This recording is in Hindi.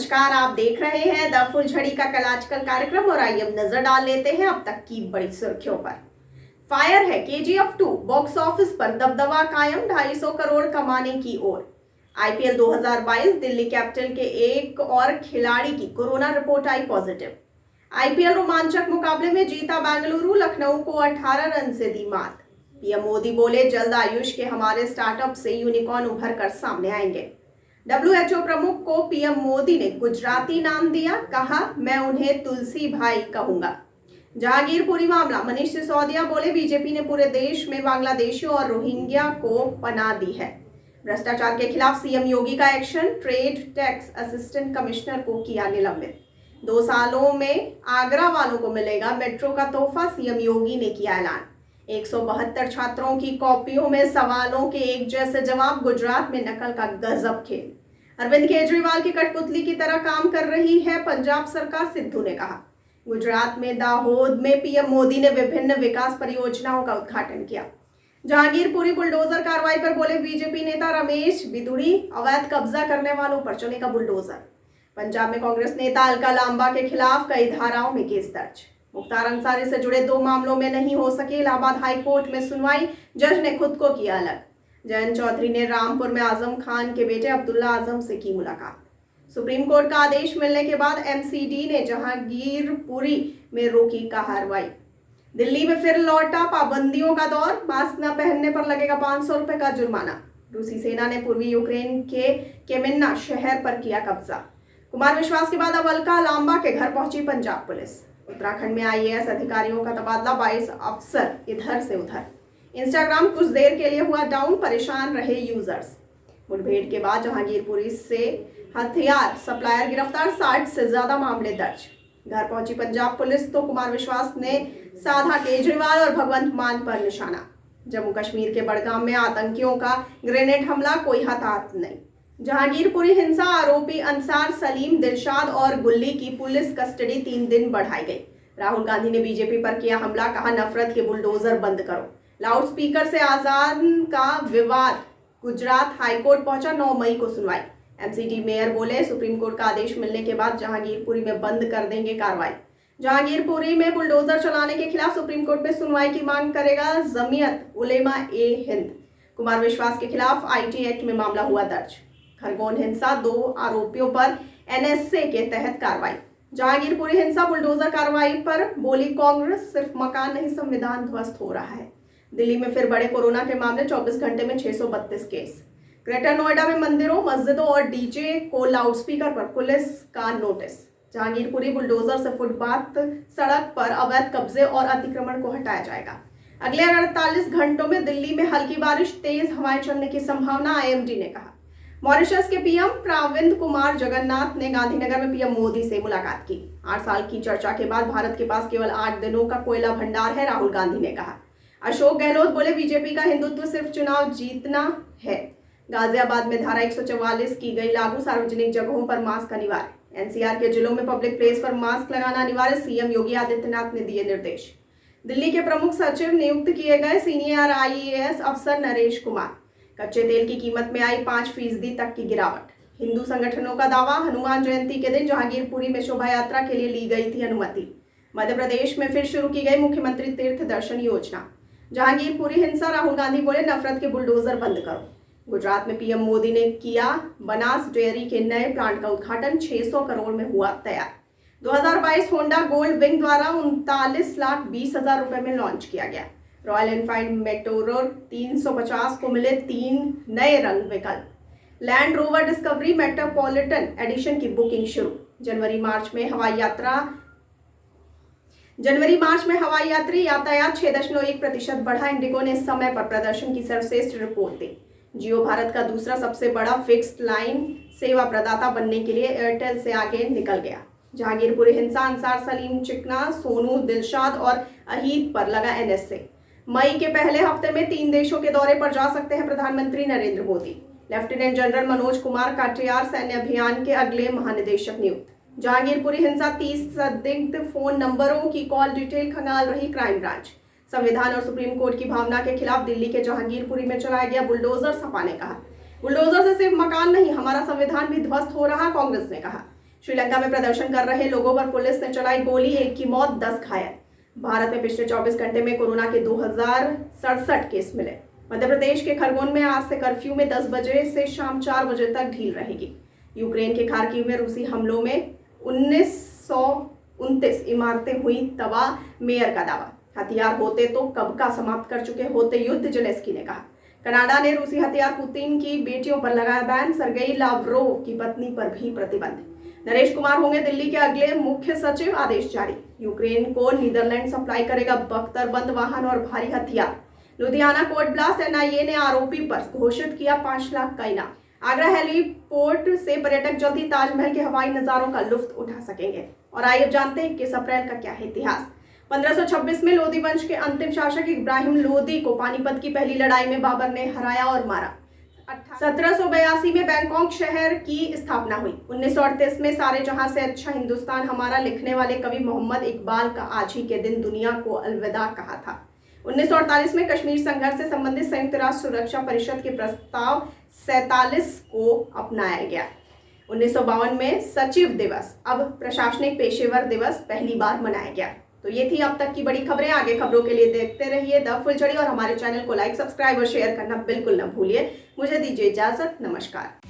नमस्कार, आप देख रहे हैं द फुलझड़ी का कल आजकल कार्यक्रम और आइए अब नजर डाल लेते हैं अब तक की बड़ी सुर्खियों पर। फायर है KGF 2, बॉक्स ऑफिस पर दबदबा कायम, 250 करोड़ कमाने की ओर। IPL 2022 दिल्ली कैपिटल के एक और खिलाड़ी की कोरोना रिपोर्ट आई पॉजिटिव। IPL रोमांचक मुकाबले में जीता बेंगलुरु, लखनऊ को 18 रन से दी मात। पीएम मोदी बोले, जल्द आयुष के हमारे स्टार्टअप से यूनिकॉर्न उभर कर सामने आएंगे। WHO प्रमुख को पीएम मोदी ने गुजराती नाम दिया, कहा मैं उन्हें तुलसी भाई कहूंगा। जहांगीरपुरी मामला, मनीष सिसोदिया बोले, बीजेपी ने पूरे देश में बांग्लादेशियों और रोहिंग्या को पनाह दी है। भ्रष्टाचार के खिलाफ सीएम योगी का action, trade tax assistant commissioner को किया निलंबित। 2 सालों में आगरा वालों को मिलेगा मेट्रो का तोहफा, सीएम योगी ने किया ऐलान। 172 छात्रों की कॉपियों में सवालों के एक जैसे जवाब, गुजरात में नकल का गजब खेल। अरविंद केजरीवाल की कठपुतली की तरह काम कर रही है पंजाब सरकार, सिद्धू ने कहा। गुजरात में दाहोद में पीएम मोदी ने विभिन्न विकास परियोजनाओं का उद्घाटन किया। जहांगीरपुरी बुलडोजर कार्रवाई पर बोले, बीजेपी नेता रमेश बिदुड़ी, अवैध कब्जा करने वालों पर चलेगा बुलडोजर। पंजाब में कांग्रेस नेता अलका लांबा के खिलाफ कई धाराओं में केस दर्ज। मुख्तार अंसारी से जुड़े 2 मामलों में नहीं हो सके इलाहाबाद हाई कोर्ट में सुनवाई, जज ने खुद को किया अलग। जयंत चौधरी ने रामपुर में आजम खान के बेटे अब्दुल्ला आजम से की मुलाकात। सुप्रीम कोर्ट का आदेश मिलने के बाद MCD ने जहांगीरपुरी में रोकी कार्रवाई। दिल्ली में फिर लौटा पाबंदियों का दौर, मास्क न पहनने पर लगेगा 500 रुपए का जुर्माना। रूसी सेना ने पूर्वी यूक्रेन के केमिन्ना शहर पर किया कब्जा। कुमार विश्वास के बाद अब अलका लांबा के घर पहुंची पंजाब पुलिस। उत्तराखंड में IAS अधिकारियों का तबादला, 22 अफसर इधर से उधर। इंस्टाग्राम कुछ देर के लिए हुआ डाउन, परेशान रहे यूजर्स। मुठभेड़ के बाद जहांगीरपुरी से हथियार सप्लायर गिरफ्तार, 60 से ज्यादा मामले दर्ज। घर पहुंची पंजाब पुलिस तो कुमार विश्वास ने साधा केजरीवाल और भगवंत मान पर निशाना। जम्मू कश्मीर के बड़गाम में आतंकियों का ग्रेनेड हमला, कोई हताहत नहीं। जहांगीरपुरी हिंसा आरोपी अंसार सलीम, दिलशाद और गुल्ली की पुलिस कस्टडी 3 दिन बढ़ाई गई। राहुल गांधी ने बीजेपी पर किया हमला, कहा नफरत के बुलडोजर बंद करो। लाउडस्पीकर से आजान का विवाद, गुजरात हाईकोर्ट पहुंचा, 9 मई को सुनवाई। MCD मेयर बोले, सुप्रीम कोर्ट का आदेश मिलने के बाद जहांगीरपुरी में बंद कर देंगे कार्रवाई। जहांगीरपुरी में बुलडोजर चलाने के खिलाफ सुप्रीम कोर्ट में सुनवाई की मांग करेगा जमीयत उलेमा ए हिंद। कुमार विश्वास के खिलाफ IT एक्ट में मामला हुआ दर्ज। खरगोन हिंसा, 2 आरोपियों पर NSA के तहत कार्रवाई। जहांगीरपुरी हिंसा बुलडोजर कार्रवाई पर बोली कांग्रेस, सिर्फ मकान नहीं संविधान ध्वस्त हो रहा है। दिल्ली में फिर बड़े कोरोना के मामले, 24 घंटे में 632 केस। ग्रेटर नोएडा में मंदिरों, मस्जिदों और DJ को लाउडस्पीकर पर पुलिस का नोटिस। जहांगीरपुरी बुलडोजर से फुटपाथ, सड़क पर अवैध कब्जे और अतिक्रमण को हटाया जाएगा। अगले 48 घंटों में दिल्ली में हल्की बारिश, तेज हवाएं चलने की संभावना, IMD ने कहा। मॉरिशस के पीएम प्रविंद कुमार जगन्नाथ ने गांधीनगर में पीएम मोदी से मुलाकात की। 8 साल की चर्चा के बाद भारत के पास केवल 8 दिनों का कोयला भंडार है, राहुल गांधी ने कहा। अशोक गहलोत बोले, बीजेपी का हिंदुत्व सिर्फ चुनाव जीतना है। गाजियाबाद में धारा 144 की गई लागू, सार्वजनिक जगहों पर मास्क अनिवार्य। NCR के जिलों में पब्लिक प्लेस पर मास्क लगाना अनिवार्य, सीएम योगी आदित्यनाथ ने दिए निर्देश। दिल्ली के प्रमुख सचिव नियुक्त किए गए, सीनियर IAS अफसर नरेश कुमार। कच्चे तेल की कीमत में आई 5% तक की गिरावट। हिंदू संगठनों का दावा, हनुमान जयंती के दिन जहांगीरपुरी में शोभा यात्रा के लिए ली गई थी अनुमति। मध्य प्रदेश में फिर शुरू की गई मुख्यमंत्री तीर्थ दर्शन योजना। जहांगीरपुरी हिंसा, राहुल गांधी बोले नफरत के बुलडोजर बंद करो। गुजरात में पीएम मोदी ने किया बनास डेयरी के नए प्लांट का उद्घाटन, 600 करोड़ में हुआ तैयार। 2022 होंडा गोल्ड विंग द्वारा 39,20,000 रुपए में लॉन्च किया गया। रॉयल एनफील्ड मेटोरोर 350 को मिले 3 नए रंग विकल्प। Land Rover Discovery Metropolitan Edition की बुकिंग शुरू। जनवरी मार्च में हवाई यात्री यातायात 6.1% बढ़ा। इंडिगो ने समय पर प्रदर्शन की सर्वश्रेष्ठ रिपोर्ट दी। जियो भारत का दूसरा सबसे बड़ा फिक्स्ड लाइन सेवा प्रदाता बनने के लिए एयरटेल से आगे निकल गया। जहांगीरपुरी हिंसा, अंसार सलीम, चिकना, सोनू, दिलशाद और अहीद पर लगा NSA। मई के पहले हफ्ते में 3 देशों के दौरे पर जा सकते हैं प्रधानमंत्री नरेंद्र मोदी। लेफ्टिनेंट जनरल मनोज कुमार काटियार सैन्य अभियान के अगले महानिदेशक नियुक्त। जहांगीरपुरी हिंसा, 30 संदिग्ध फोन नंबरों की कॉल डिटेल खंगाल रही क्राइम ब्रांच। संविधान और सुप्रीम कोर्ट की भावना के खिलाफ दिल्ली के जहांगीरपुरी में चलाया गया बुलडोजर, सपा ने कहा। बुलडोजर से सिर्फ मकान नहीं, हमारा संविधान भी ध्वस्त हो रहा, कांग्रेस ने कहा। श्रीलंका में प्रदर्शन कर रहे लोगों पर पुलिस ने चलाई गोली, 1 की मौत 10 घायल। भारत में पिछले 24 घंटे में कोरोना के 2067 केस मिले। मध्य प्रदेश के खरगोन में आज से कर्फ्यू में 10 बजे से शाम 4 बजे तक ढील रहेगी। यूक्रेन के खार्किव में रूसी हमलों में 1929 इमारतें हुई तबाह, मेयर का दावा। हथियार होते तो कब का समाप्त कर चुके होते युद्ध, जेलेंस्की ने कहा। कनाडा ने रूसी हथियार पुतिन की बेटियों पर लगाया बैन, सर्गेई लावरोव की पत्नी पर भी प्रतिबंध। नरेश कुमार होंगे दिल्ली के अगले मुख्य सचिव, आदेश जारी। यूक्रेन को नीदरलैंड सप्लाई करेगा बख्तरबंद वाहन और भारी हथियार। लुधियाना कोर्ट ब्लास्ट, एनआईए ने आरोपी पर घोषित किया 5 लाख का इनाम। आगरा हेलीपोर्ट से पर्यटक जल्द ही ताजमहल के हवाई नजारों का लुत्फ उठा सकेंगे। और आइए अब जानते हैं 21 अप्रैल का क्या है इतिहास। 1526 में लोधी वंश के अंतिम शासक इब्राहिम लोदी को पानीपत की पहली लड़ाई में बाबर ने हराया और मारा। 1782 में बैंकॉक शहर की स्थापना हुई। 1938 में सारे जहां से अच्छा हिंदुस्तान हमारा लिखने वाले कवि मोहम्मद इकबाल का आज ही के दिन दुनिया को अलविदा कहा था। 1948 में कश्मीर संघर्ष से संबंधित संयुक्त राष्ट्र सुरक्षा परिषद के प्रस्ताव 47 को अपनाया गया। 1952 में सचिव दिवस, अब प्रशासनिक पेशेवर दिवस पहली बार मनाया गया। तो ये थी अब तक की बड़ी खबरें। आगे खबरों के लिए देखते रहिए द फुलझड़ी और हमारे चैनल को लाइक, सब्सक्राइब और शेयर करना बिल्कुल न भूलिए। मुझे दीजिए इजाजत, नमस्कार।